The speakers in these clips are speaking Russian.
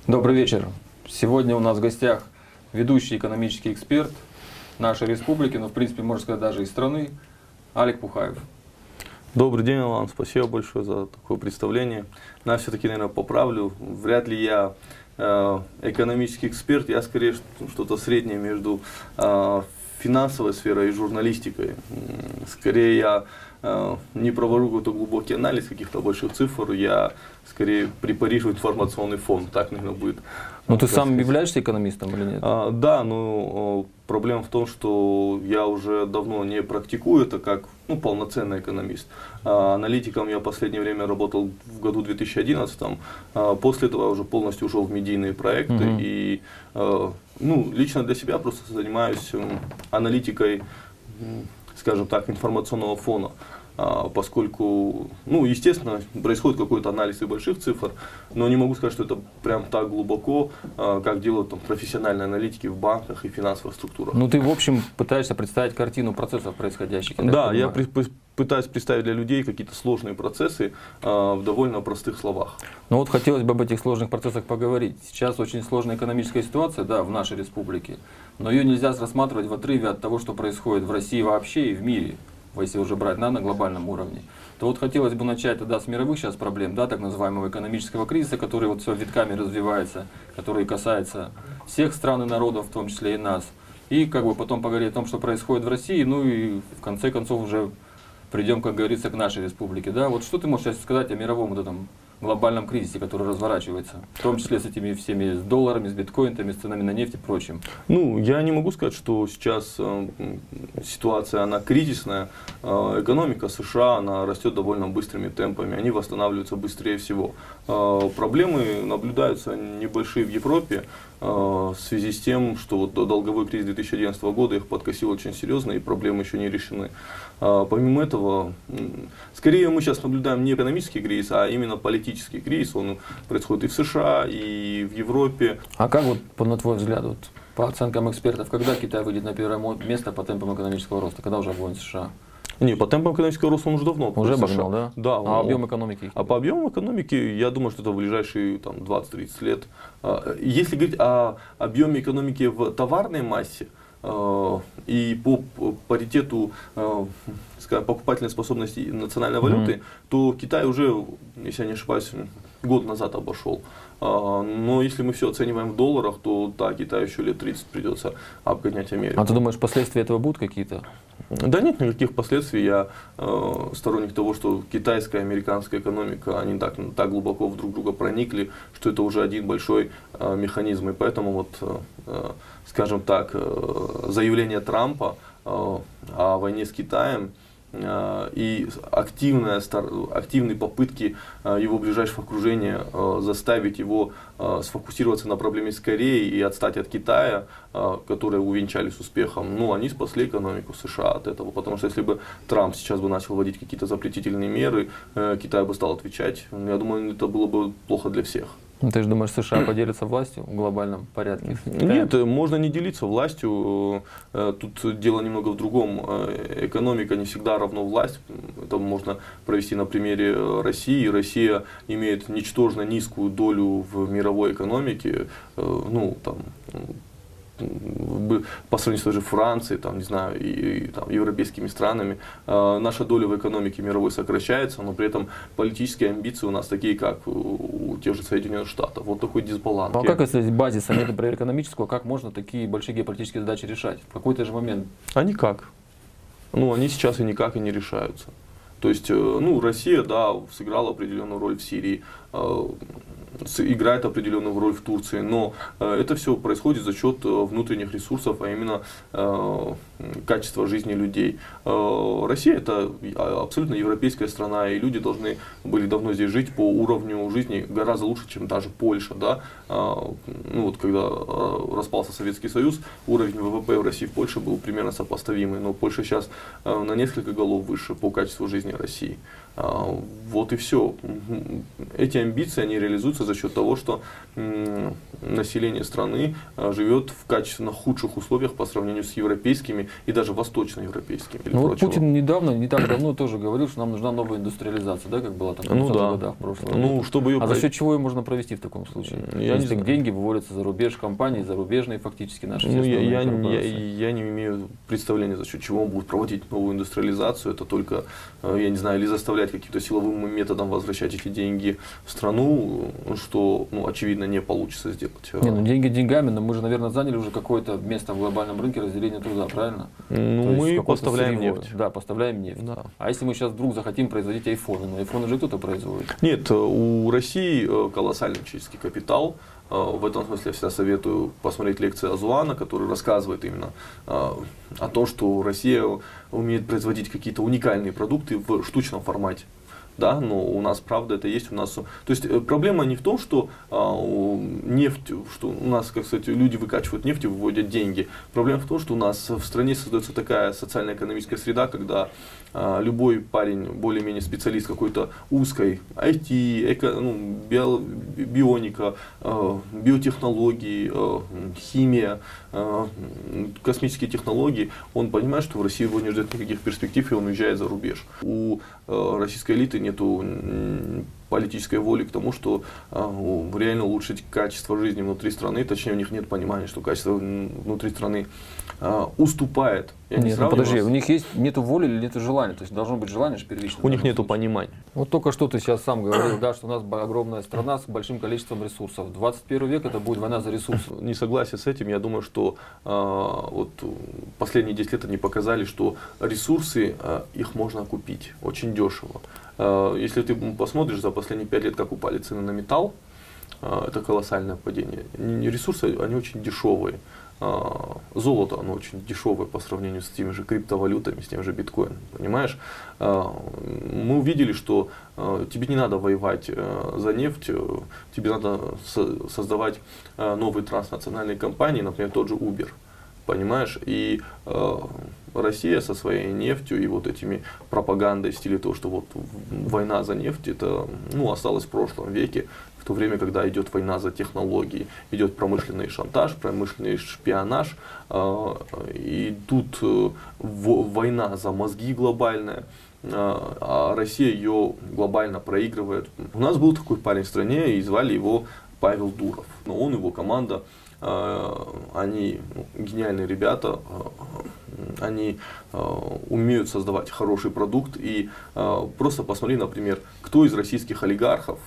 Добрый вечер. Сегодня у нас в гостях ведущий экономический эксперт нашей республики, но в принципе, можно сказать, даже и страны, Алик Пухаев. Добрый день, Алан. Спасибо большое за такое представление. Но все-таки, наверное, поправлю. Вряд ли я экономический эксперт, я скорее что-то среднее между финансовой сферой и журналистикой. Скорее я не провожу какой-то глубокий анализ каких-то больших цифр, я скорее препарирую информационный фон, так, наверное, будет. Ну, ты сам являешься экономистом или нет? Да, но проблема в том, что я уже давно не практикую это как полноценный экономист. Аналитиком я в последнее время работал в году 2011, после этого я уже полностью ушел в медийные проекты и лично для себя просто занимаюсь аналитикой, скажем так, информационного фона. Поскольку, естественно, происходит какой-то анализ и больших цифр, но не могу сказать, что это прям так глубоко, как делают профессиональные аналитики в банках и финансовых структурах. Ну, ты, в общем, пытаешься представить картину процессов происходящих. Да, я пытаюсь представить для людей какие-то сложные процессы в довольно простых словах. Ну вот хотелось бы об этих сложных процессах поговорить. Сейчас очень сложная экономическая ситуация, да, в нашей республике, но ее нельзя рассматривать в отрыве от того, что происходит в России вообще и в мире. Если уже брать на глобальном уровне, то вот хотелось бы начать тогда с мировых сейчас проблем, да, так называемого экономического кризиса, который вот все витками развивается, который касается всех стран и народов, в том числе и нас. И как бы потом поговорить о том, что происходит в России, ну и в конце концов уже придем, как говорится, к нашей республике. Да? Вот что ты можешь сейчас сказать о мировом вот этом глобальном кризисе, который разворачивается, в том числе с этими всеми с долларами, с биткоинами, с ценами на нефть и прочим? Я не могу сказать, что сейчас ситуация, она кризисная. Экономика США, она растет довольно быстрыми темпами, они восстанавливаются быстрее всего. Проблемы наблюдаются небольшие в Европе в связи с тем, что вот долговой кризис 2011 года их подкосил очень серьезно, и проблемы еще не решены. Помимо этого, скорее мы сейчас наблюдаем не экономический кризис, а именно политический кризис. Он происходит и в США, и в Европе. А как вот, на твой взгляд, вот, по оценкам экспертов, когда Китай выйдет на первое место по темпам экономического роста? Когда уже обгонит США? Не, по темпам экономического роста он уже давно. Уже обогнал, да? Да. А объем экономики? А по объему экономики, я думаю, что это в ближайшие 20-30 лет. Если говорить о объеме экономики в товарной массе и по паритету покупательной способности национальной валюты, то Китай уже, если я не ошибаюсь, год назад обошел. Но если мы все оцениваем в долларах, то да, Китаю еще лет 30 придется обгонять Америку. А ты думаешь, последствия этого будут какие-то? Да нет никаких последствий. Я сторонник того, что китайская и американская экономика, они так глубоко в друг друга проникли, что это уже один большой механизм. И поэтому вот, скажем так, заявление Трампа о войне с Китаем и активные попытки его ближайшего окружения заставить его сфокусироваться на проблеме с Кореей и отстать от Китая, которые увенчались успехом, они спасли экономику США от этого. Потому что если бы Трамп сейчас бы начал вводить какие-то запретительные меры, Китай бы стал отвечать. Я думаю, это было бы плохо для всех. Ты же думаешь, США поделятся властью в глобальном порядке? Нет, можно не делиться властью. Тут дело немного в другом. Экономика не всегда равно власть. Это можно провести на примере России. Россия имеет ничтожно низкую долю в мировой экономике. По сравнению с той же Францией, и европейскими странами, наша доля в экономике мировой сокращается, но при этом политические амбиции у нас такие, как у тех же Соединенных Штатов. Вот такой дисбаланс. А как, если базиса нет, например, экономического, как можно такие большие геополитические задачи решать? В какой-то же момент? А никак. Они сейчас и никак и не решаются. То есть, Россия, да, сыграла определенную роль в Сирии, играет определенную роль в Турции, но это все происходит за счет внутренних ресурсов, а именно качества жизни людей. Россия — это абсолютно европейская страна, и люди должны были давно здесь жить по уровню жизни гораздо лучше, чем даже Польша. Да? Когда распался Советский Союз, уровень ВВП в России и в Польше был примерно сопоставимый, но Польша сейчас на несколько голов выше по качеству жизни России. Вот и все. Эти амбиции, они реализуются за счет того, что население страны живет в качественно худших условиях по сравнению с европейскими и даже восточноевропейскими. Ну, вот Путин недавно, не так давно тоже говорил, что нам нужна новая индустриализация, да, как была там в 30-х годах прошлого века. Чтобы ее за счет чего ее можно провести в таком случае? Если деньги выводятся за рубеж, компании зарубежные фактически наши. Я не имею представления, за счет чего он будет проводить новую индустриализацию. Это только, я не знаю, или заставлять каким-то силовым методом возвращать эти деньги в страну, что, очевидно, не получится сделать. Деньги деньгами, но мы же, наверное, заняли уже какое-то место в глобальном рынке разделения труда, правильно? Мы поставляем нефть. Да, поставляем нефть. Да. А если мы сейчас вдруг захотим производить айфоны, но айфоны же кто-то производит? Нет, у России колоссальный человеческий капитал. В этом смысле я всегда советую посмотреть лекции Азуана, который рассказывает именно о том, что Россия умеет производить какие-то уникальные продукты в штучном формате. Да, но у нас правда это есть, у нас. То есть проблема не в том, что нефть, что у нас, как сказать, люди выкачивают нефть и выводят деньги. Проблема в том, что у нас в стране создается такая социально-экономическая среда, когда любой парень, более-менее специалист какой-то узкой IT, бионика, биотехнологии, химия, космические технологии, он понимает, что в России его не ждет никаких перспектив, и он уезжает за рубеж. У российской элиты нету политической воли к тому, что реально улучшить качество жизни внутри страны, точнее у них нет понимания, что качество внутри страны уступает. Подожди, у них нету воли или нету желания? То есть должно быть желание же первично. У них нету понимания. Вот только что ты сейчас сам говорил, да, что у нас огромная страна с большим количеством ресурсов. 21 век это будет война за ресурсы. Не согласен с этим. Я думаю, что последние 10 лет они показали, что ресурсы их можно купить очень дешево. Если ты посмотришь за последние 5 лет, как упали цены на металл, это колоссальное падение. Ресурсы, они очень дешевые. Золото, оно очень дешевое по сравнению с теми же криптовалютами, с тем же биткоином, понимаешь? Мы увидели, что тебе не надо воевать за нефть, тебе надо создавать новые транснациональные компании, например, тот же Uber, понимаешь? И Россия со своей нефтью и вот этими пропагандой в стиле того, что вот война за нефть, это осталось в прошлом веке, в то время, когда идет война за технологии, идет промышленный шантаж, промышленный шпионаж, и тут война за мозги глобальная, а Россия ее глобально проигрывает. У нас был такой парень в стране, и звали его Павел Дуров. Но он и его команда, они гениальные ребята, они умеют создавать хороший продукт. И просто посмотри, например, кто из российских олигархов,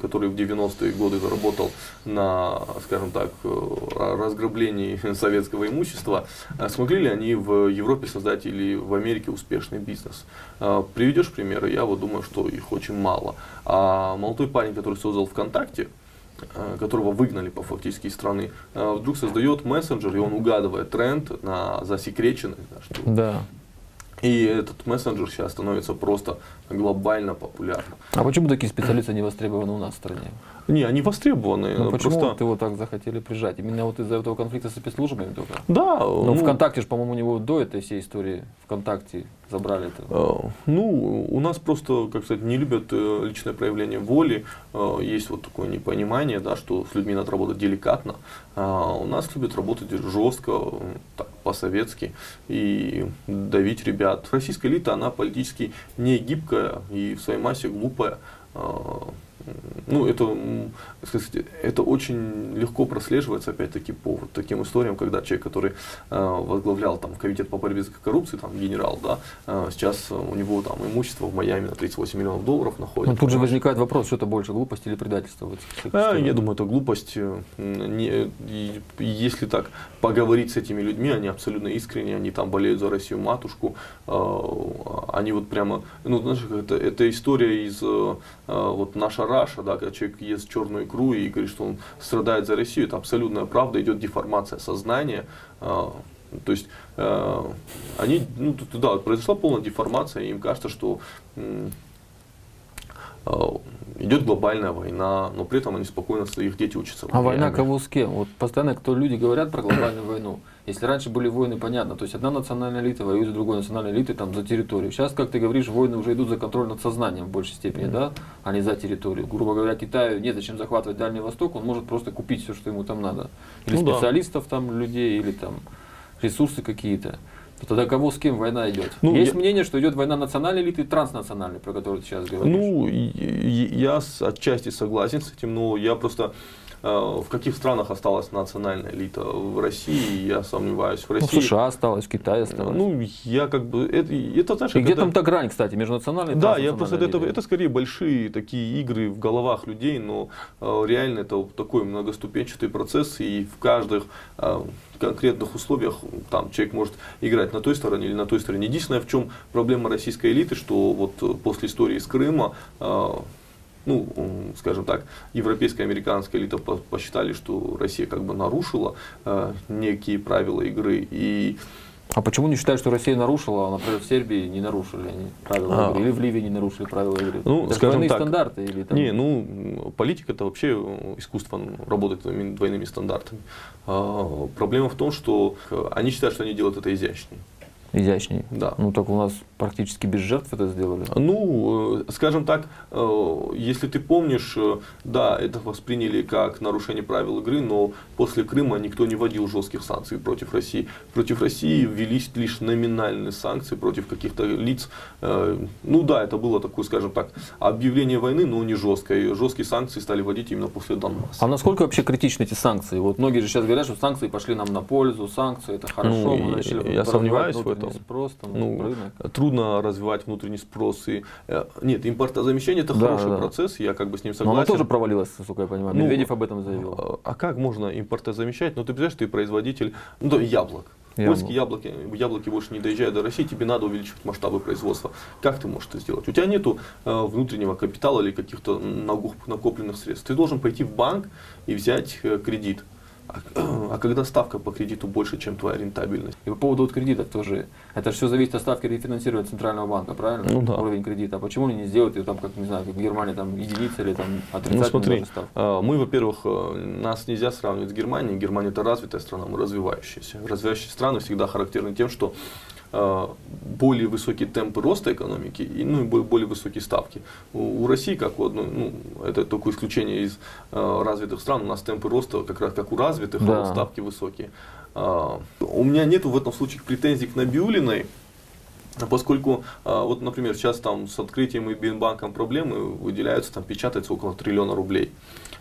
который в 90-е годы заработал на, скажем так, разграблении советского имущества, смогли ли они в Европе создать или в Америке успешный бизнес? Приведешь примеры? Я вот думаю, что их очень мало. А молодой парень, который создал ВКонтакте, которого выгнали фактически из страны, вдруг создает мессенджер, и он угадывает тренд на засекреченность. Да. И этот мессенджер сейчас становится просто глобально популярным. А почему такие специалисты не востребованы у нас в стране? Не, они востребованы. Почему вот его так захотели прижать? Именно вот из-за этого конфликта со спецслужбами только? Да. Но ВКонтакте же, по-моему, у него до этой всей истории ВКонтакте забрали это. У нас просто, как сказать, не любят личное проявление воли. Есть вот такое непонимание, да, что с людьми надо работать деликатно. У нас любят работать жестко, так, по-советски и давить ребят. Российская элита, она политически не гибкая и в своей массе глупая. Это очень легко прослеживается, опять-таки, по вот таким историям, когда человек, который возглавлял там комитет по борьбе с коррупцией, там генерал, да, сейчас у него там имущество в Майами на 38 миллионов долларов находится. Но тут же возникает вопрос, что это больше глупость или предательство? Я думаю, это глупость. Если так поговорить с этими людьми, они абсолютно искренне, они там болеют за Россию матушку, они вот прямо, знаешь, это история из вот наша Раша, да, когда человек ест черную икру и говорит, что он страдает за Россию, это абсолютная правда, идет деформация сознания. То есть они, произошла полная деформация, и им кажется, что идет глобальная война, но при этом они спокойно, их дети учатся. А война кого с кем? Вот постоянно люди говорят про глобальную войну. Если раньше были войны, понятно, то есть одна национальная элита воюет с другой национальной элитой там, за территорию. Сейчас, как ты говоришь, войны уже идут за контроль над сознанием в большей степени, да, а не за территорию. Грубо говоря, Китаю нет зачем захватывать Дальний Восток, он может просто купить все, что ему там надо. Или специалистов там людей, или там ресурсы какие-то. Тогда кого с кем война идет? Есть мнение, что идет война национальной элиты и транснациональной, про которую ты сейчас говоришь. Ну, я отчасти согласен с этим, но я просто... В каких странах осталась национальная элита? В России, я сомневаюсь. В России. В США осталось, в Китае осталось. Ну, я как бы... Это знаешь, и где там-то грань, кстати, между национальной и да, я просто это скорее большие такие игры в головах людей, но реально это такой многоступенчатый процесс, и в каждых конкретных условиях там человек может играть на той стороне или на той стороне. Единственное, в чем проблема российской элиты, что вот после истории с Крыма, ну, скажем так, европейская, американская элита посчитали, что Россия как бы нарушила некие правила игры. А почему не считают, что Россия нарушила, а, например, в Сербии не нарушили они правила игры, или в Ливии не нарушили правила игры? Ну, это скажем так, стандарты? Или там... Не, ну, политика это вообще искусство работать двойными стандартами. Проблема в том, что они считают, что они делают это изящнее. Изящней. Да. Ну так у нас практически без жертв это сделали. Ну, скажем так, если ты помнишь, да, это восприняли как нарушение правил игры, но после Крыма никто не вводил жестких санкций против России. Против России ввелись лишь номинальные санкции против каких-то лиц. Ну да, это было такое, скажем так, объявление войны, но не жесткое. Жесткие санкции стали вводить именно после Донбасса. А насколько вообще критичны эти санкции? Вот многие же сейчас говорят, что санкции пошли нам на пользу, санкции это хорошо, мы начали я сомневаюсь в этом. Спрос, там, трудно развивать внутренний спрос. Нет, импортозамещение это хороший процесс, я как бы с ним согласен. Но оно тоже провалилось, насколько я понимаю. Медведев об этом заявил. А как можно импортозамещать? Ну ты представляешь, ты производитель яблок. Польские яблоки больше не доезжают до России, тебе надо увеличивать масштабы производства. Как ты можешь это сделать? У тебя нет внутреннего капитала или каких-то накопленных средств. Ты должен пойти в банк и взять кредит. А когда ставка по кредиту больше, чем твоя рентабельность? И по поводу кредитов тоже. Это же все зависит от ставки рефинансирования Центрального банка, правильно? Ну, да. Уровень кредита. А почему они не сделают ее там, как не знаю, как в Германии, там единица или там отрицательная смотри, ставка? Мы, во-первых, нас нельзя сравнивать с Германией. Германия это развитая страна, мы развивающиеся. Развивающиеся страны всегда характерны тем, что более высокие темпы роста экономики и более высокие ставки. У России, как у одной, это только исключение из развитых стран, у нас темпы роста как раз как у развитых, а ставки высокие. У меня нет в этом случае претензий к Набиуллиной, поскольку, вот, например, сейчас там с открытием и Бинбанком проблемы выделяются, там печатается около 1 триллиона рублей.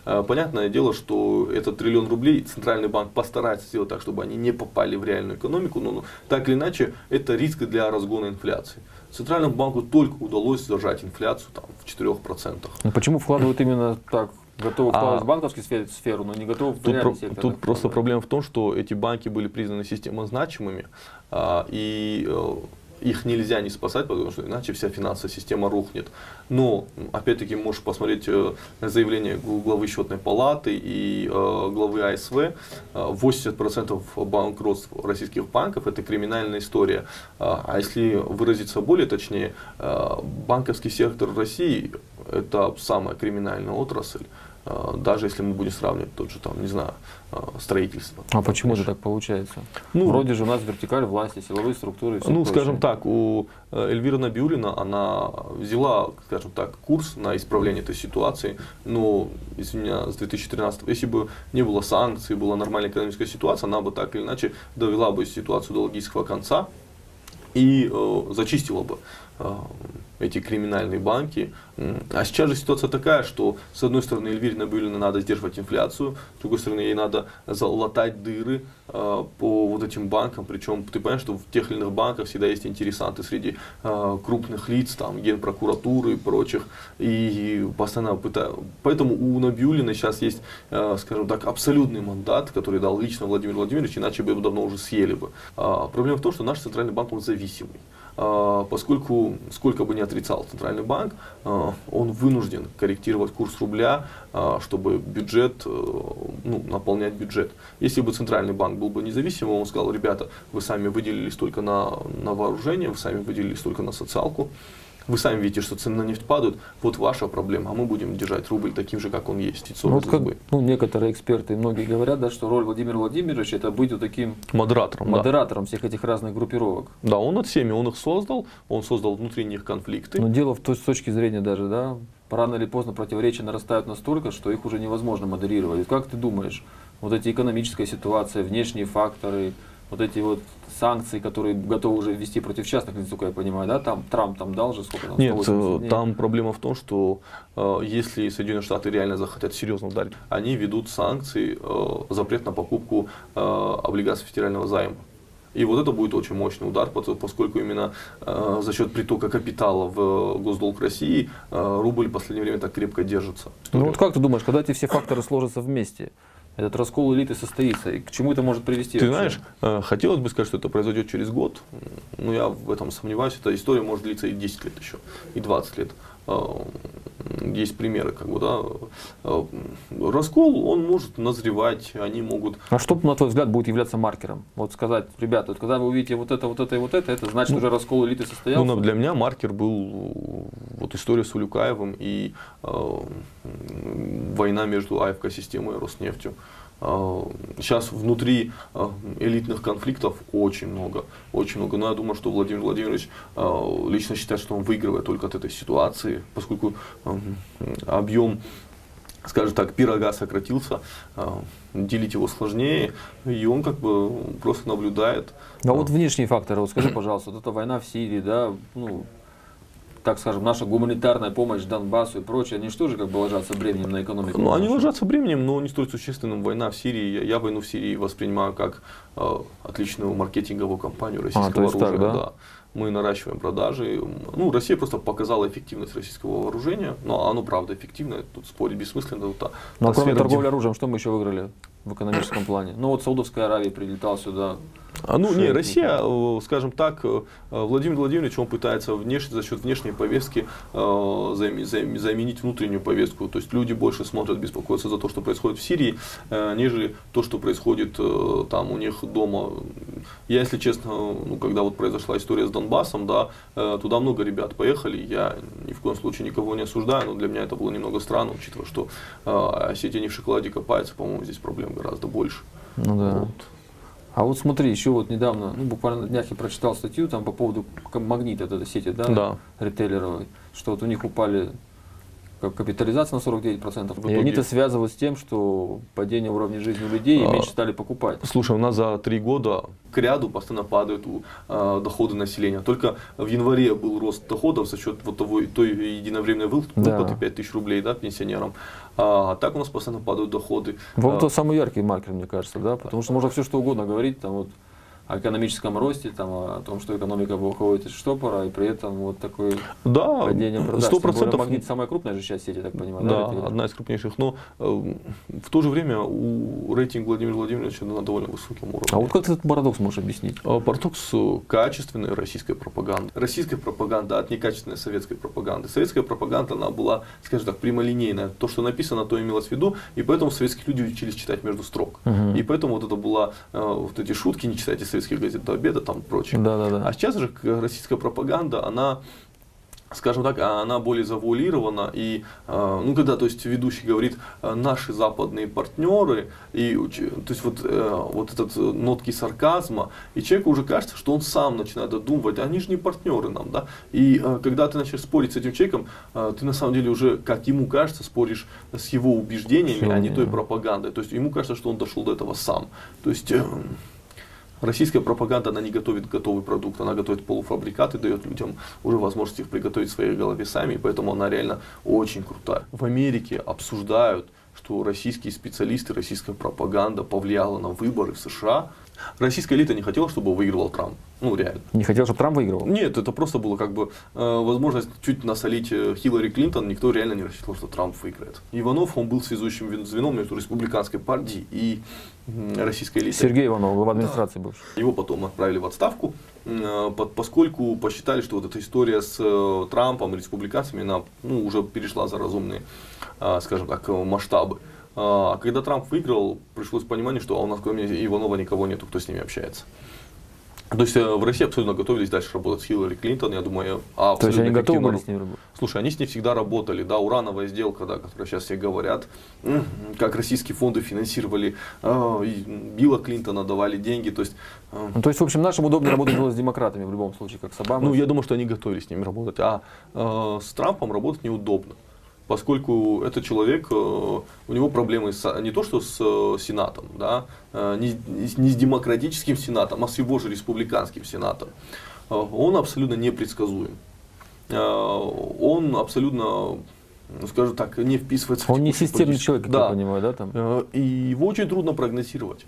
Понятное дело, что этот 1 триллион рублей Центральный банк постарается сделать так, чтобы они не попали в реальную экономику, но так или иначе это риск для разгона инфляции. Центральному банку только удалось держать инфляцию там, в 4%. Но почему вкладывают именно так? Готовы вкладывать в банковскую сферу, но не готовы в реальный сектор? Тут просто проблема в том, что эти банки были признаны системозначимыми, и их нельзя не спасать, потому что иначе вся финансовая система рухнет. Но, опять-таки, можешь посмотреть заявление главы счетной палаты и главы АСВ. 80% банкротств российских банков – это криминальная история. А если выразиться более точнее, банковский сектор России – это самая криминальная отрасль. Даже если мы будем сравнивать тот же, там, не знаю, строительство. А почему же так получается? Вроде же у нас вертикаль власти, силовые структуры. Скажем так, у Эльвиры Набиуллина, она взяла, скажем так, курс на исправление этой ситуации, но, с 2013 если бы не было санкций, была нормальная экономическая ситуация, она бы так или иначе довела бы ситуацию до логического конца и зачистила бы эти криминальные банки. А сейчас же ситуация такая, что с одной стороны Эльвире Набиуллиной надо сдерживать инфляцию, с другой стороны ей надо залатать дыры по вот этим банкам. Причем ты понимаешь, что в тех или иных банках всегда есть интересанты среди крупных лиц, там, генпрокуратуры и прочих. И постоянно Поэтому у Набиуллиной сейчас есть, скажем так, абсолютный мандат, который дал лично Владимир Владимирович, иначе бы его давно уже съели бы. Проблема в том, что наш центральный банк, он зависимый. Поскольку, сколько бы ни отрицал Центральный банк, он вынужден корректировать курс рубля, чтобы бюджет, наполнять бюджет. Если бы Центральный банк был бы независимым, он сказал: ребята, вы сами выделили столько на вооружение, вы сами выделили столько на социалку, Вы сами видите, что цены на нефть падают, вот ваша проблема, а мы будем держать рубль таким же, как он есть. Ну, вот как, некоторые эксперты, многие говорят, да, что роль Владимира Владимировича это быть вот таким модератором всех этих разных группировок. Да, он от всеми, он их создал, он создал внутренние конфликты. Но дело с точки зрения даже, да, рано или поздно противоречия нарастают настолько, что их уже невозможно модерировать. Как ты думаешь, вот эти экономическая ситуация, внешние факторы, вот эти вот санкции, которые готовы уже ввести против частных лиц, я понимаю, да, там Трамп там дал же сколько там? Нет, там проблема в том, что если Соединенные Штаты реально захотят серьезно ударить, они ведут санкции, запрет на покупку облигаций федерального займа. И вот это будет очень мощный удар, поскольку именно за счет притока капитала в госдолг России рубль в последнее время так крепко держится. Ну вот как ты думаешь, когда эти все факторы сложатся вместе, этот раскол элиты состоится, и к чему это может привести? Ты знаешь, хотелось бы сказать, что это произойдет через год, но я в этом сомневаюсь. Эта история может длиться и 10 лет еще, и 20 лет. Есть примеры, как бы, да. Раскол, он может назревать, они могут... А что, на твой взгляд, будет являться маркером? Вот сказать, ребята, вот когда вы увидите вот это и вот это значит уже раскол элиты состоялся? Ну, для меня маркер был вот история с Улюкаевым и война между АФК-системой и Роснефтью. Сейчас внутри элитных конфликтов очень много. Но я думаю, что Владимир Владимирович лично считает, что он выигрывает только от этой ситуации, поскольку объем, скажем так, пирога сократился, делить его сложнее, и он как бы просто наблюдает. А вот внешние факторы, вот скажи, пожалуйста, вот эта война в Сирии, да, ну, так скажем, наша гуманитарная помощь Донбассу и прочее, они что же как бы ложатся бременем на экономику? Ну, они ложатся бременем, но не столь существенным. Война в Сирии, я войну в Сирии воспринимаю как отличную маркетинговую кампанию российского оружия. Так, да? Да. Мы наращиваем продажи. Ну, Россия просто показала эффективность российского вооружения, но оно правда эффективное, тут спорить бессмысленно. Но кроме торговли оружием, что мы еще выиграли в экономическом плане? Ну вот Саудовская Аравия прилетала сюда. Россия, скажем так, Владимир Владимирович, он пытается за счет внешней повестки заменить внутреннюю повестку. То есть люди больше смотрят, беспокоятся за то, что происходит в Сирии, нежели то, что происходит там у них дома. Я, если честно, когда вот произошла история с Донбассом, да, туда много ребят поехали, я ни в коем случае никого не осуждаю, но для меня это было немного странно, учитывая, что Осетия не в шоколаде копается, по-моему, здесь проблем гораздо больше. Ну да. Вот. А вот смотри, еще вот недавно, буквально на днях я прочитал статью там по поводу Магнита, этой сети, да, ритейлеровой, что вот у них упали капитализация на 49%. И они это связывают с тем, что падение уровня жизни у людей и меньше стали покупать. Слушай, у нас за 3 года к ряду постоянно падают доходы населения. Только в январе был рост доходов за счет вот той единовременной выплаты 5000 рублей, да, пенсионерам. А так у нас постоянно падают доходы. Вот это самый яркий маркер, мне кажется, да, потому что можно все что угодно говорить, там вот о экономическом росте, там, о том, что экономика выходит из штопора, и при этом вот такое падение продаж. 100%. Магнит самая крупная же часть сети, я так понимаю. Да, одна из крупнейших. Но в то же время рейтинг Владимира Владимировича на довольно высоком уровне. А вот как ты этот парадокс можешь объяснить? Парадокс качественной российской пропаганды. Российская пропаганда от некачественной советской пропаганды. Советская пропаганда, она была, скажем так, прямолинейная. То, что написано, то имелось в виду, и поэтому советские люди учились читать между строк. И поэтому вот это была, вот эти шутки, не читайте советских газет до обеда, там прочее. Да. А сейчас же российская пропаганда, она, скажем так, она более завуалирована, и когда, то есть, ведущий говорит наши западные партнеры, и то есть вот этот нотки сарказма, и человеку уже кажется, что он сам начинает додумывать, они же не партнеры нам, да, и когда ты начинаешь спорить с этим человеком, ты на самом деле уже, как ему кажется, споришь с его убеждениями, а не той пропагандой, то есть ему кажется, что он дошел до этого сам, то есть российская пропаганда, она не готовит готовый продукт, она готовит полуфабрикаты, дает людям уже возможность их приготовить в своей голове сами, и поэтому она реально очень крутая. В Америке обсуждают, что российские специалисты, российская пропаганда повлияла на выборы в США. Российская элита не хотела, чтобы выигрывал Трамп. Ну, реально. Не хотел, чтобы Трамп выигрывал? Нет, это просто было как бы возможность чуть насолить Хиллари Клинтон. Никто реально не рассчитывал, что Трамп выиграет. Иванов, он был связующим звеном между республиканской партией и российской элитой. Сергей Иванов, глава администрации бывший. Его потом отправили в отставку, поскольку посчитали, что вот эта история с Трампом и республиканцами, она уже перешла за разумные, скажем так, масштабы. А когда Трамп выиграл, пришлось понимание, что у нас кроме Иванова никого нету, кто с ними общается. То есть в России абсолютно готовились дальше работать с Хиллари Клинтон, я думаю, То есть они готовы были эффективно. с ней работать? Слушай, они с ней всегда работали, да, урановая сделка, да, которая сейчас все говорят, как российские фонды финансировали Билла Клинтона, давали деньги, то есть... Ну, то есть, в общем, нашим удобно работать было с демократами в любом случае, как с Обамой. Ну, я думаю, что они готовились с ними работать, а с Трампом работать неудобно. Поскольку этот человек, у него проблемы не то что с Сенатом, да, не с демократическим Сенатом, а с его же республиканским Сенатом. Он абсолютно непредсказуем. Он абсолютно, скажем так, не вписывается Он в не текущую системный политику. человек, как Да. я понимаю, да? Там? И его очень трудно прогнозировать.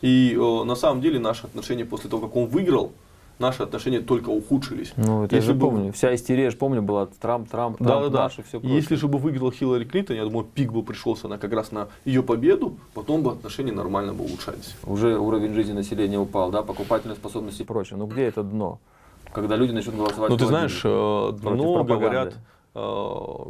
И на самом деле наши отношения после того, как он выиграл, наши отношения только ухудшились. Ну, это Если я же бы- помню. Вся истерия, я же помню, была Трамп, Да. наш и все прочее. Если же бы выиграла Хиллари Клинтон, я думаю, пик бы пришелся как раз на ее победу, потом бы отношения нормально бы улучшались. Уже уровень жизни населения упал, да, покупательная способность и прочее. Ну, где это дно? Когда люди начнут голосовать Ну, в ты знаешь, холодильнике против дно, пропаганды. говорят,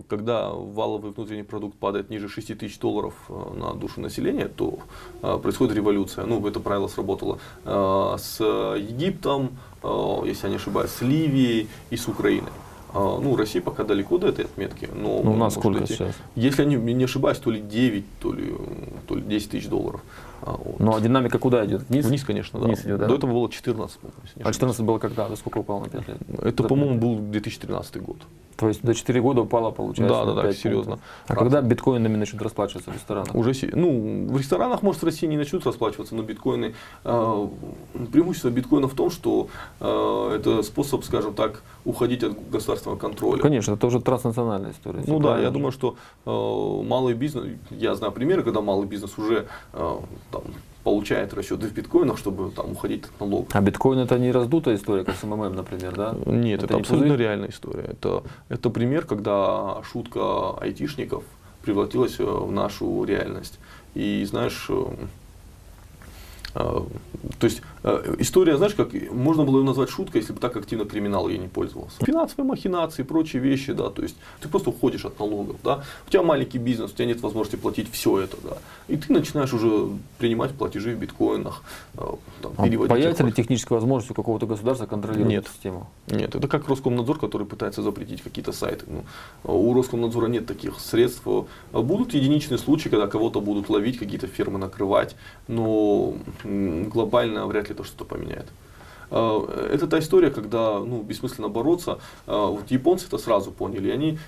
когда валовый внутренний продукт падает ниже $6000 на душу населения, то происходит революция. Ну, это правило сработало с Египтом, если я не ошибаюсь, с Ливией и с Украиной. Ну, Россия пока далеко до этой отметки. Но Ну, у нас может сколько идти. сейчас? Если я не ошибаюсь, то ли 9, то ли 10 тысяч долларов. Вот. Ну, а динамика куда идет? Вниз? Вниз, конечно, да. Вниз идет, да? До этого было 14, по-моему, если не А ошибаюсь. 14 было когда? До сколько упало на 5 лет? Это, За по-моему, 5 лет. был 2013 год. То есть до 4 года упало, получается, Да, на да, 5 серьезно. пунктов. А Раз. когда биткоинами начнут расплачиваться в ресторанах? Уже, ну, в ресторанах, может, в России не начнут расплачиваться, но биткоины, преимущество биткоина в том, что это способ, скажем так, уходить от государственного контроля. Конечно, это уже транснациональная история. Ну Всё да, правильно я же. думаю, что малый бизнес, я знаю примеры, когда малый бизнес уже там, получает расчеты в биткоинах, чтобы там уходить от налогов. А биткоин это не раздутая история, как с МММ, например, да? Нет, это не абсолютно пузырь? реальная история. Это пример, когда шутка айтишников превратилась в нашу реальность. И знаешь, то есть история, знаешь, как можно было ее назвать шуткой, если бы так активно криминал ей не пользовался. Финансовые махинации, прочие вещи, да, то есть ты просто уходишь от налогов, да, у тебя маленький бизнес, у тебя нет возможности платить все это, да, и ты начинаешь уже принимать платежи в биткоинах, там, А переводить появится их. ли техническая возможность у какого-то государства контролировать Нет. эту систему? Нет, это как Роскомнадзор, который пытается запретить какие-то сайты. Ну, у Роскомнадзора нет таких средств. Будут единичные случаи, когда кого-то будут ловить, какие-то фирмы накрывать, но глобально вряд ли это что-то поменяет. Это та история, когда бессмысленно бороться. Вот японцы это сразу поняли.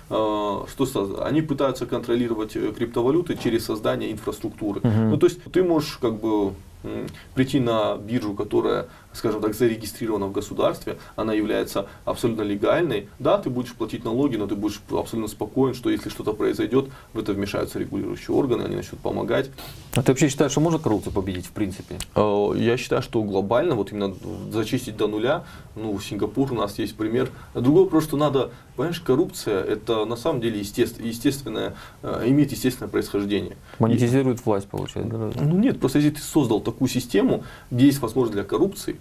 Они пытаются контролировать криптовалюты через создание инфраструктуры. Ну, то есть ты можешь как бы прийти на биржу, которая, скажем так, зарегистрирована в государстве, она является абсолютно легальной. Да, ты будешь платить налоги, но ты будешь абсолютно спокоен, что если что-то произойдет, в это вмешаются регулирующие органы, они начнут помогать. А ты вообще считаешь, что можно коррупцию победить в принципе? Я считаю, что глобально, вот именно зачистить до нуля, Сингапур у нас есть пример. Другой вопрос, что надо, понимаешь, коррупция, это на самом деле естественное, имеет естественное происхождение. Монетизирует власть, получается. Да? Ну нет, просто если ты создал такую систему, где есть возможность для коррупции,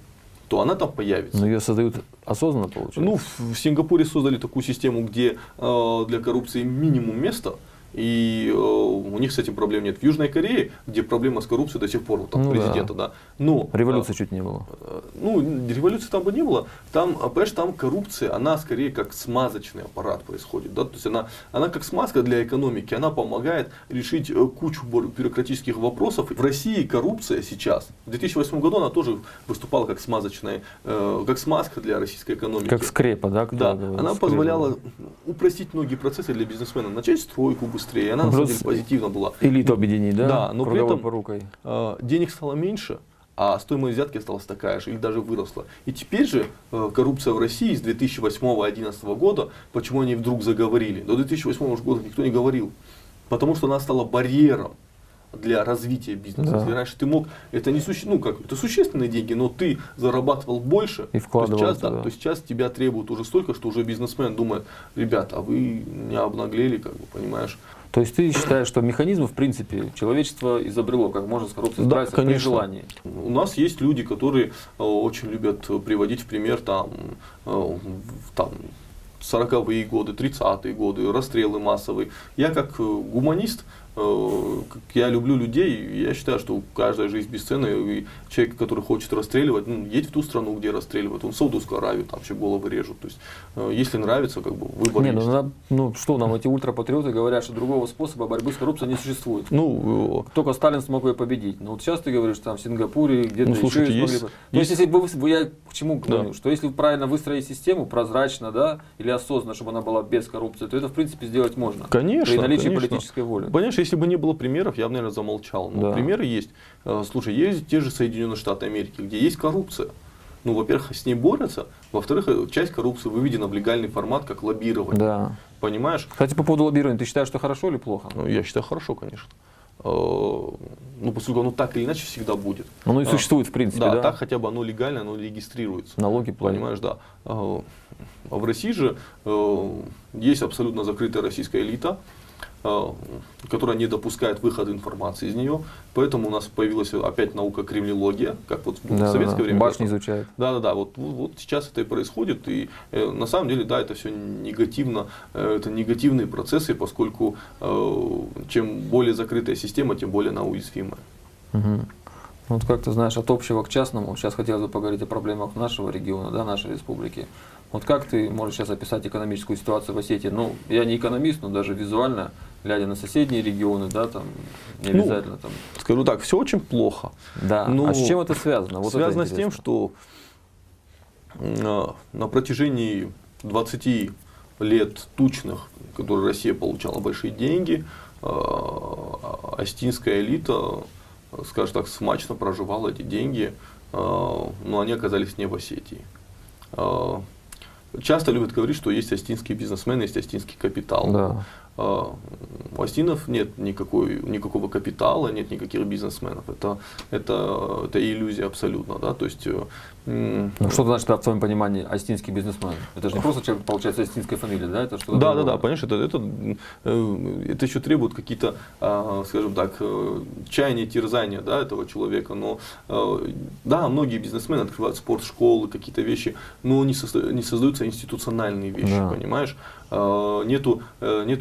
то она там появится. Но ее создают осознанно, получается. Ну, в Сингапуре создали такую систему, где для коррупции минимум места, и у них с этим проблем нет. В Южной Корее, где проблема с коррупцией до сих пор, вот, там, Ну президента, да. Но, Революции чуть не было. революции там бы не было. Там, понимаешь, там коррупция, она скорее как смазочный аппарат происходит. Да? То есть она как смазка для экономики, она помогает решить кучу бюрократических вопросов. В России коррупция сейчас, в 2008 году она тоже выступала как смазочная, как смазка для российской экономики. Как скрепа, да? кто Да, говорит, она скрепа. позволяла упростить многие процессы для бизнесмена, начать стройку быстрее, она на самом деле позитивно была. Элиту объединить, да? Да, но при Круговой этом порукой. денег стало меньше, а стоимость взятки осталась такая же или даже выросла. И теперь же коррупция в России с 2008-2011 года, почему они вдруг заговорили? До 2008 года никто не говорил, потому что она стала барьером для развития бизнеса. Да. Если раньше ты мог, это не это существенные деньги, но ты зарабатывал больше, И вкладывал то сейчас, туда. то сейчас тебя требуют уже столько, что уже бизнесмен думает, ребята, а вы не обнаглели, как бы, понимаешь? То есть ты считаешь, что механизмы, в принципе, человечество изобрело, как можно с коррупцией Да, справиться при конечно. желании? У нас есть люди, которые очень любят приводить в пример там 40-е годы, 30-е годы, расстрелы массовые. Я как гуманист Я люблю людей, и я считаю, что каждая жизнь бесценна, и человек, который хочет расстреливать, ну, едь в ту страну, где расстреливают, он в Саудовскую Аравию, там вообще головы режут. То есть, если нравится, как бы выбор Не, есть. ну что нам эти ультрапатриоты говорят, что другого способа борьбы с коррупцией не существует. Ну, Только Сталин смог ее победить. Но вот сейчас ты говоришь, там в Сингапуре, где-то Ну, слушайте, еще есть- смогли. То есть, если бы я к чему Да. говорю, что если правильно выстроить систему, прозрачно, да, или осознанно, чтобы она была без коррупции, то это в принципе сделать можно. конечно, При наличии конечно. политической воли. Понимаешь, если бы не было примеров, я бы, наверное, замолчал. Но Да. примеры есть. Слушай, есть те же Соединенные Штаты Америки, где есть коррупция. Ну, во-первых, с ней борются. Во-вторых, часть коррупции выведена в легальный формат, как лоббирование. Да. Понимаешь? Кстати, по поводу лоббирования, ты считаешь, что хорошо или плохо? Ну, я считаю, хорошо, конечно. Ну, поскольку оно так или иначе всегда будет. Оно и существует в принципе, да? Так хотя бы оно легально, оно регистрируется. Налоги платят. Понимаешь, да. А в России же есть абсолютно закрытая российская элита, которая не допускает выхода информации из нее. Поэтому у нас появилась опять наука кремлеология, как вот в советское время. Башни изучают. Да. Вот сейчас это и происходит. И на самом деле, да, это все негативно. Это негативные процессы, поскольку чем более закрытая система, тем более она уязвимая. Угу. Вот как ты знаешь, от общего к частному, сейчас хотелось бы поговорить о проблемах нашего региона, да, нашей республики. Вот как ты можешь сейчас описать экономическую ситуацию в Осетии? Ну, я не экономист, но даже визуально, глядя на соседние регионы, да, там, не обязательно там. Скажу так, все очень плохо. Да. Ну, а с чем это связано? Вот связано это с тем, что на протяжении 20 лет тучных, которые Россия получала большие деньги, остинская элита, скажем так, смачно проживала эти деньги, но они оказались не в Осетии. Часто любят говорить, что есть остинские бизнесмены, есть остинский капитал. Да. У остинов нет никакого капитала, нет никаких бизнесменов. Это иллюзия абсолютно. Да? То есть, Ну, что значит, в твоем понимании, остинский бизнесмен? Это же не просто человек, получается, остинская фамилия, да? Это что-то другое. Да, понимаешь, это еще требует какие-то, скажем так, чаяния, терзания, да, этого человека. Но да, многие бизнесмены открывают спортшколы, какие-то вещи, но не создаются институциональные вещи, Да. понимаешь? Нету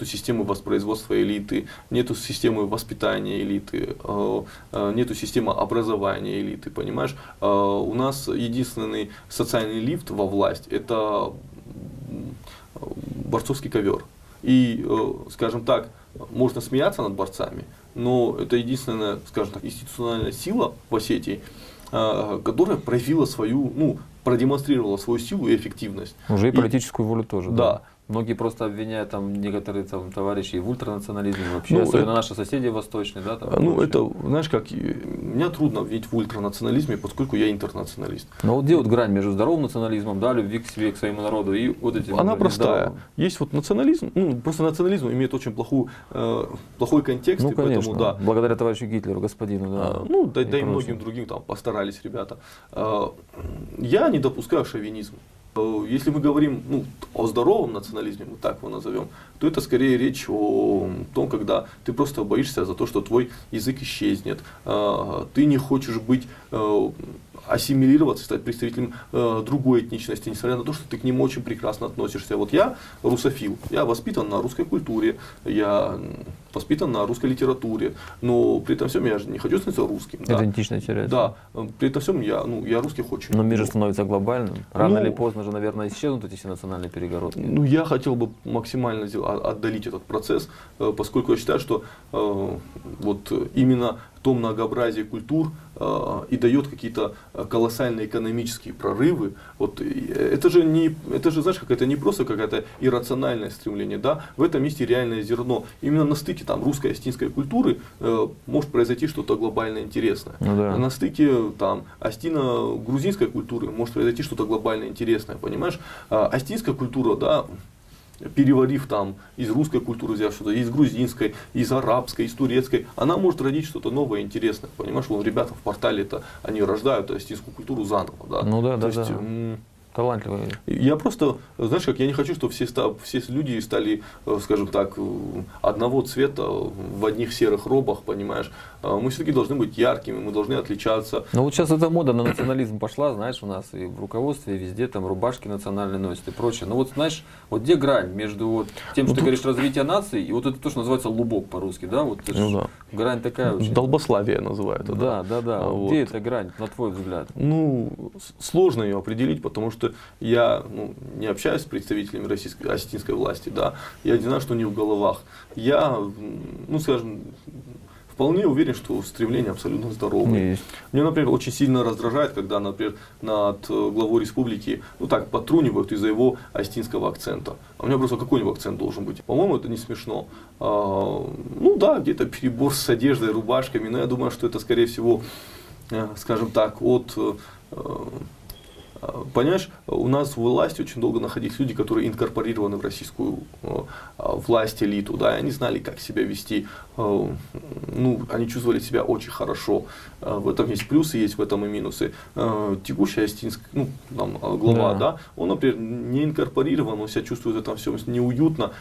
системы воспроизводства элиты, нету системы воспитания элиты, нету системы образования элиты, понимаешь? У нас единственный социальный лифт во власть – это борцовский ковер. И, скажем так, можно смеяться над борцами, но это единственная, скажем так, институциональная сила в Осетии, которая проявила продемонстрировала свою силу и эффективность. Уже и политическую волю тоже. Да. Многие просто обвиняют там некоторые там товарищи в ультранационализме вообще, Ну, особенно наши соседи восточные, да? Там, Ну, прочее. это, знаешь, как, меня трудно обвинить в ультранационализме, поскольку я интернационалист. Но вот где вот грань между здоровым национализмом, да, любви к себе, к своему народу и вот этим Она простая. нездоровым? Есть вот национализм, просто национализм имеет очень плохой контекст, Ну, и конечно, поэтому, да. благодаря товарищу Гитлеру, господину, да. Да и прочим. многим другим там постарались ребята. Я не допускаю шовинизма. Если мы говорим о здоровом национализме, мы так его назовем, то это скорее речь о том, когда ты просто боишься за то, что твой язык исчезнет, ты не хочешь быть ассимилироваться, стать представителем другой этничности, несмотря на то, что ты к ним очень прекрасно относишься. Вот я русофил, я воспитан на русской культуре, я воспитан на русской литературе, но при этом всем я же не хочу становиться русским. Да? Идентичность теряется. Да, при этом всем я русских очень Но мир же люблю. становится глобальным. Рано или поздно же, наверное, исчезнут эти все национальные перегородки. Я хотел бы максимально отдалить этот процесс, поскольку я считаю, что вот именно то многообразие культур и дает какие-то колоссальные экономические прорывы. Вот это же, знаешь, это не просто какое-то иррациональное стремление, да, в этом есть и реальное зерно. Именно на стыке там русской и остинской культуры может произойти что-то глобально интересное. Ну да. На стыке там остино-грузинской культуры может произойти что-то глобально интересное, понимаешь? Остинская культура, да, переварив там из русской культуры, взяв что-то, из грузинской, из арабской, из турецкой, она может родить что-то новое, интересное. Понимаешь, вот ребята в портале они рождают остинскую культуру заново. Да? Ну да, То да, есть, да. талантливые. Я просто, знаешь, как я не хочу, чтобы все люди стали, скажем так, одного цвета, в одних серых робах, понимаешь. Мы все-таки должны быть яркими, мы должны отличаться. Ну вот сейчас эта мода на национализм пошла, знаешь, у нас и в руководстве, и везде там рубашки национальные носят и прочее. Ну вот знаешь, вот где грань между вот тем, что ты говоришь, развитие нации, и вот это то, что называется лубок по-русски, да? Вот это Ну да. грань такая очень. Долбославие называют это. Да. Вот. Где эта грань, на твой взгляд? Ну, сложно ее определить, потому что я не общаюсь с представителями российской осетинской власти, да, я не знаю, что у них в головах. Я, скажем, вполне уверен, что стремления абсолютно здоровые. Есть. Мне, например, очень сильно раздражает, когда, например, над главой республики, подтрунивают из-за его осетинского акцента. А у меня просто какой-нибудь акцент должен быть. По-моему, это не смешно. Где-то перебор с одеждой, рубашками, но я думаю, что это, скорее всего, скажем так, понимаешь, у нас в власти очень долго находились люди, которые инкорпорированы в российскую власть, элиту, да, и они знали, как себя вести, они чувствовали себя очень хорошо. В этом есть плюсы, есть в этом и минусы. Текущий осетинский, глава, да, он, например, не инкорпорирован, он себя чувствует в этом всем неуютно.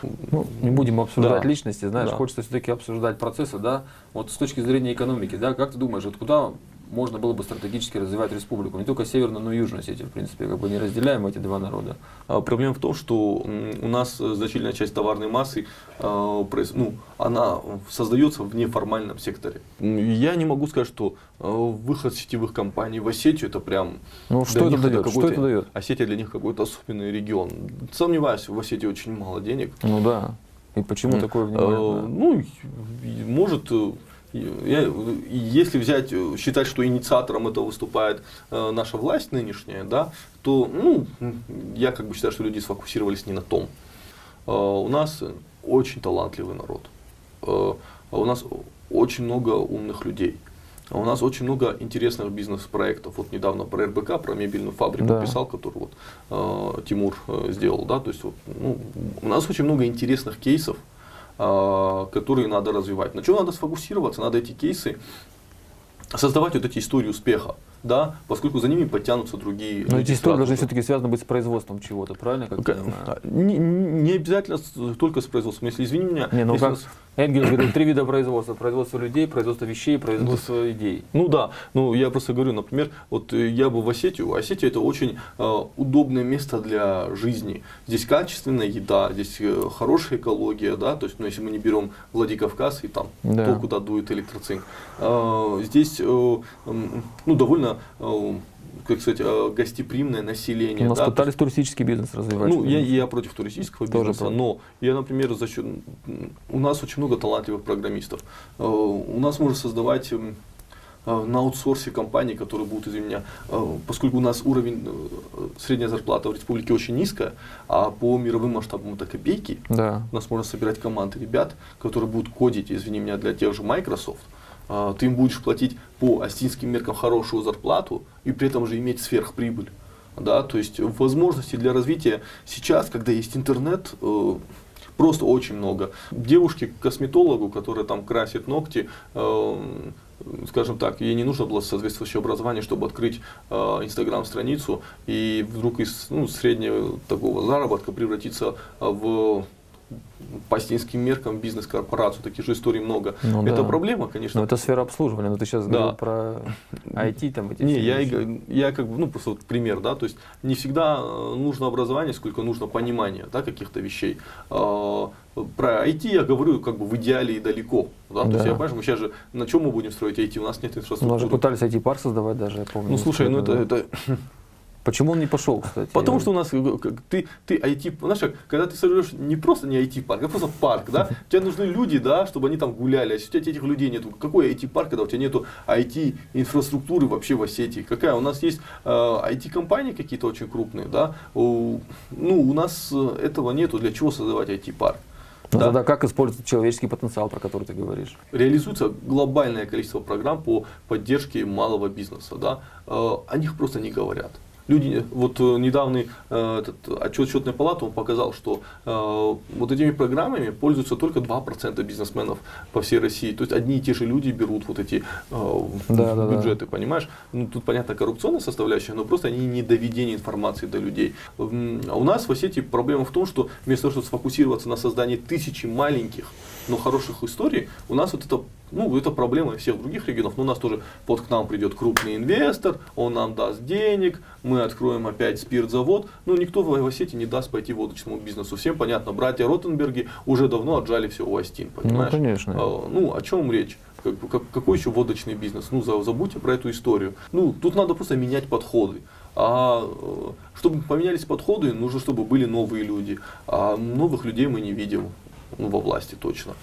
Не будем обсуждать Да. личности, знаешь, Да. хочется все-таки обсуждать процессы, да, вот с точки зрения экономики, да, как ты думаешь, вот куда можно было бы стратегически развивать республику, не только Северную, но и Южную Осетию, в принципе, как бы не разделяем эти два народа. Проблема в том, что у нас значительная часть товарной массы, она создается в неформальном секторе. Я не могу сказать, что выход сетевых компаний в Осетию это прям... Ну что это дает? Что это дает? Осетия для них какой-то особенный регион. Сомневаюсь, в Осетии очень мало денег. Ну да. И почему такое внимание? Может... Если считать, что инициатором этого выступает наша власть нынешняя, да, то я считаю, что люди сфокусировались не на том. У нас очень талантливый народ, у нас очень много умных людей, у нас очень много интересных бизнес-проектов. Вот недавно про РБК, про мебельную фабрику писал, который Тимур сделал. Да, то есть, у нас очень много интересных кейсов, которые надо развивать. На чем надо сфокусироваться? Надо эти кейсы создавать, эти истории успеха, да, поскольку за ними подтянутся другие. Но эти истории должны все-таки связаны быть с производством чего-то, правильно? Не обязательно только с производством. Если, извини меня... Энгельс говорил, 3 вида производства. Производство людей, производство вещей, производство идей. Я просто говорю, например, я бы в Осетию. Осетия это очень удобное место для жизни. Здесь качественная еда, здесь хорошая экология, да, то есть, если мы не берем Владикавказ и там то, куда дует электроцинк. Здесь довольно гостеприимное население. У нас пытались туристический бизнес развивать. Я против туристического бизнеса, но я, например, у нас очень много талантливых программистов. У нас можно создавать на аутсорсе компании, которые будут, извини меня, поскольку у нас уровень, средняя зарплата в республике очень низкая, а по мировым масштабам это копейки, у нас можно собирать команды ребят, которые будут кодить, извини меня, для тех же Microsoft. Ты им будешь платить по осетинским меркам хорошую зарплату и при этом же иметь сверхприбыль. Да, то есть возможностей для развития сейчас, когда есть интернет, просто очень много. Девушке к косметологу, которая там красит ногти, скажем так, ей не нужно было соответствующее образование, чтобы открыть Инстаграм-страницу и вдруг из среднего такого заработка превратиться в по осетинским меркам бизнес-корпорацию, таких же историй много. Это проблема, конечно. Но это сфера обслуживания, но ты сейчас говорил про IT, там эти. Не, я просто пример, да, то есть не всегда нужно образование, сколько нужно понимания, да, каких-то вещей. Про IT я говорю в идеале и далеко. Да? То есть я понимаю, мы сейчас же на чем мы будем строить IT, у нас нет инфраструктуры. Мы же пытались IT-парк создавать даже, я помню. Это Почему он не пошел, кстати? Потому что у нас ты IT, знаешь, когда ты создаешь не просто не IT-парк, а просто парк, да, тебе нужны люди, да, чтобы они там гуляли, а если у тебя этих людей нет, какой IT-парк, когда у тебя нету IT-инфраструктуры вообще в Осетии? Какая? У нас есть IT-компании какие-то очень крупные, да, у нас этого нету, для чего создавать IT-парк? Тогда как использовать человеческий потенциал, про который ты говоришь? Реализуется глобальное количество программ по поддержке малого бизнеса. Да? О них просто не говорят. Люди, вот недавний этот отчет счетной палаты, он показал, что вот этими программами пользуются только 2% бизнесменов по всей России. То есть одни и те же люди берут вот эти бюджеты, понимаешь? Ну, тут, понятно, коррупционная составляющая, но просто они не доведение информации до людей. А у нас в Осетии проблема в том, что вместо того, чтобы сфокусироваться на создании тысячи маленьких, но хороших историй, у нас вот это проблема всех других регионов, но у нас тоже вот к нам придет крупный инвестор, он нам даст денег, мы откроем опять спиртзавод, ну никто в Осетии не даст пойти водочному бизнесу, всем понятно, братья Ротенберги уже давно отжали все у Астин, понимаешь? Ну, конечно. Ну, о чем речь? Какой еще водочный бизнес? Ну, забудьте про эту историю. Ну, тут надо просто менять подходы. А чтобы поменялись подходы, нужно, чтобы были новые люди. А новых людей мы не видим, ну, во власти точно.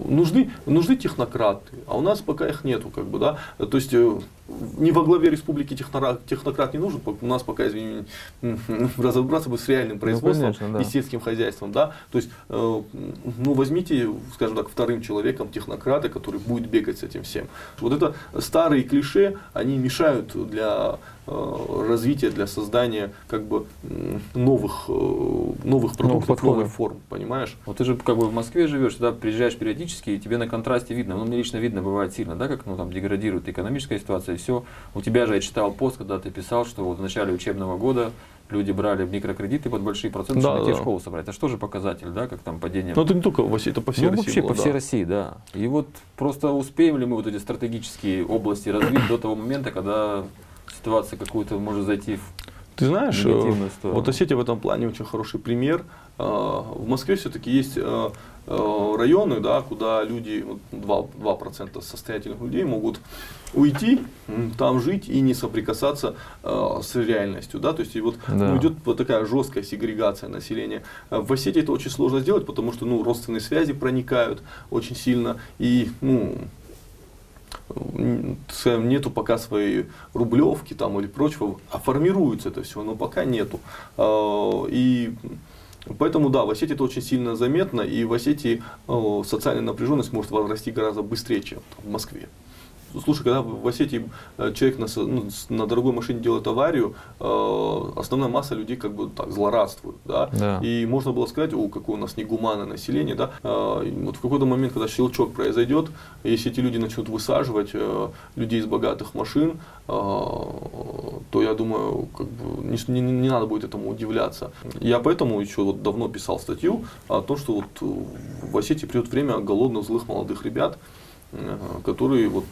Нужны технократы, а у нас пока их нету, как бы, да. То есть не во главе республики технократ не нужен, у нас пока, извини, разобраться бы с реальным производством, конечно, да. и сельским хозяйством, да. То есть, ну, возьмите, скажем так, вторым человеком технократа, который будет бегать с этим всем. Вот это старые клише, они мешают для развития, для создания как бы новых продуктов, новых форм, понимаешь? Вот ты же как бы в Москве живешь, сюда приезжаешь периодически, и тебе на контрасте видно, ну мне лично видно бывает сильно, да, как там деградирует экономическая ситуация, и все. У тебя же я читал пост, когда ты писал, что вот в начале учебного года люди брали микрокредиты под большие проценты, чтобы идти в школу собрать. Это что же показатель, да, как там падение? Ну это не только в России, это по всей России. Вообще было, по всей России, да. И вот просто успеем ли мы вот эти стратегические области развить до того момента, когда ситуация какую-то может зайти в Ты знаешь, негативную сторону? вот Осетия в этом плане очень хороший пример. В Москве все-таки есть районы, да, куда люди, 2% состоятельных людей могут уйти, там жить и не соприкасаться с реальностью. Да? То есть и вот идет вот такая жесткая сегрегация населения. В Осетии это очень сложно сделать, потому что родственные связи проникают очень сильно. И нету пока своей рублевки там или прочего, а формируется это все, но пока нету. И поэтому да, в Осетии это очень сильно заметно, и в Осетии социальная напряженность может возрасти гораздо быстрее, чем в Москве. Слушай, когда в Осетии человек на дорогой машине делает аварию, основная масса людей как бы так злорадствует, да? И можно было сказать, какое у нас негуманное население, да? Вот в какой-то момент, когда щелчок произойдет, если эти люди начнут высаживать людей из богатых машин, то я думаю, как бы не надо будет этому удивляться. Я поэтому еще вот давно писал статью о том, что вот в Осетии придет время голодных, злых молодых ребят, которые вот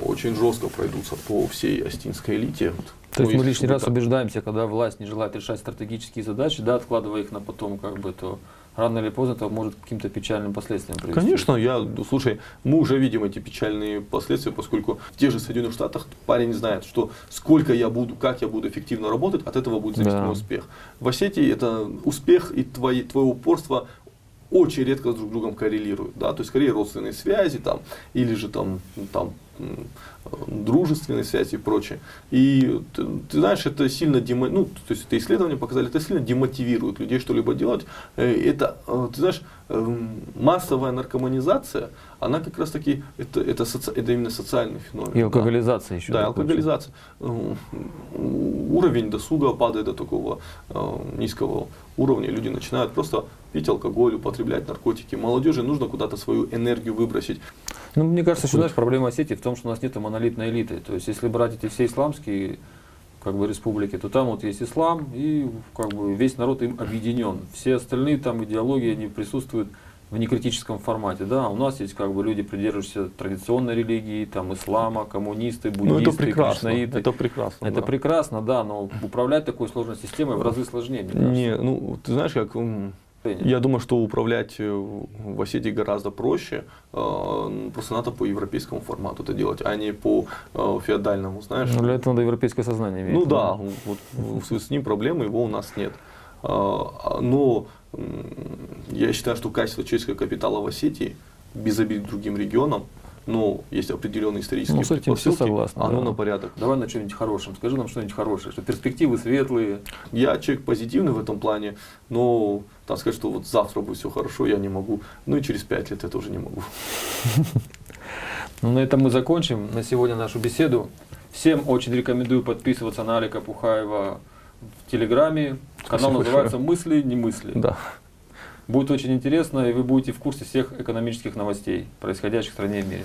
очень жестко пройдутся по всей астинской элите. То есть мы лишний раз убеждаемся, когда власть не желает решать стратегические задачи, да, откладывая их на потом, как бы, то рано или поздно это может к каким-то печальным последствиям привести. Конечно, слушай, мы уже видим эти печальные последствия, поскольку в тех же Соединенных Штатах парень знает, что сколько я буду, как я буду эффективно работать, от этого будет зависеть мой успех. В Осетии это успех и твое упорство очень редко друг с другом коррелируют, да, то есть скорее родственные связи там, или же там дружественные связи и прочее. И ты знаешь, это сильно то есть это исследования показали, это сильно демотивирует людей что-либо делать. Это, ты знаешь, массовая наркоманизация, она как раз таки, это именно социальный феномен. И алкоголизация еще. Да, алкоголизация. Уровень досуга падает до такого низкого уровня, люди начинают просто пить алкоголь, употреблять наркотики. Молодежи нужно куда-то свою энергию выбросить. Ну, мне кажется, что, знаешь, проблема Осетии в том, что у нас нет монолитной элиты. То есть, если брать эти все исламские как бы республики, то там вот есть ислам, и как бы весь народ им объединен. Все остальные там идеологии, они присутствуют в некритическом формате. Да, у нас есть как бы люди, придерживающиеся традиционной религии, там ислама, коммунисты, буддисты, кришнаиты. Это прекрасно. Это прекрасно, да, но управлять такой сложной системой в разы сложнее, мне кажется. Не, ты знаешь, как я думаю, что управлять в Осетии гораздо проще, просто надо по европейскому формату это делать, а не по феодальному, знаешь. Для этого надо европейское сознание иметь. Ну да, вот с ним проблемы, его у нас нет. Но я считаю, что качество человеческого капитала в Осетии, без обид к другим регионам, но есть определенные исторические предпосылки, оно на порядок. Давай на что-нибудь хорошем. Скажи нам что-нибудь хорошее, что перспективы светлые. Я человек позитивный в этом плане, но там сказать, что вот завтра будет все хорошо, я не могу. Ну и через 5 лет я тоже не могу. Ну, на этом мы закончим на сегодня нашу беседу. Всем очень рекомендую подписываться на Алика Пухаева в Телеграме. Канал Спасибо называется «Мысли, не мысли». Да. Будет очень интересно, и вы будете в курсе всех экономических новостей, происходящих в стране и в мире.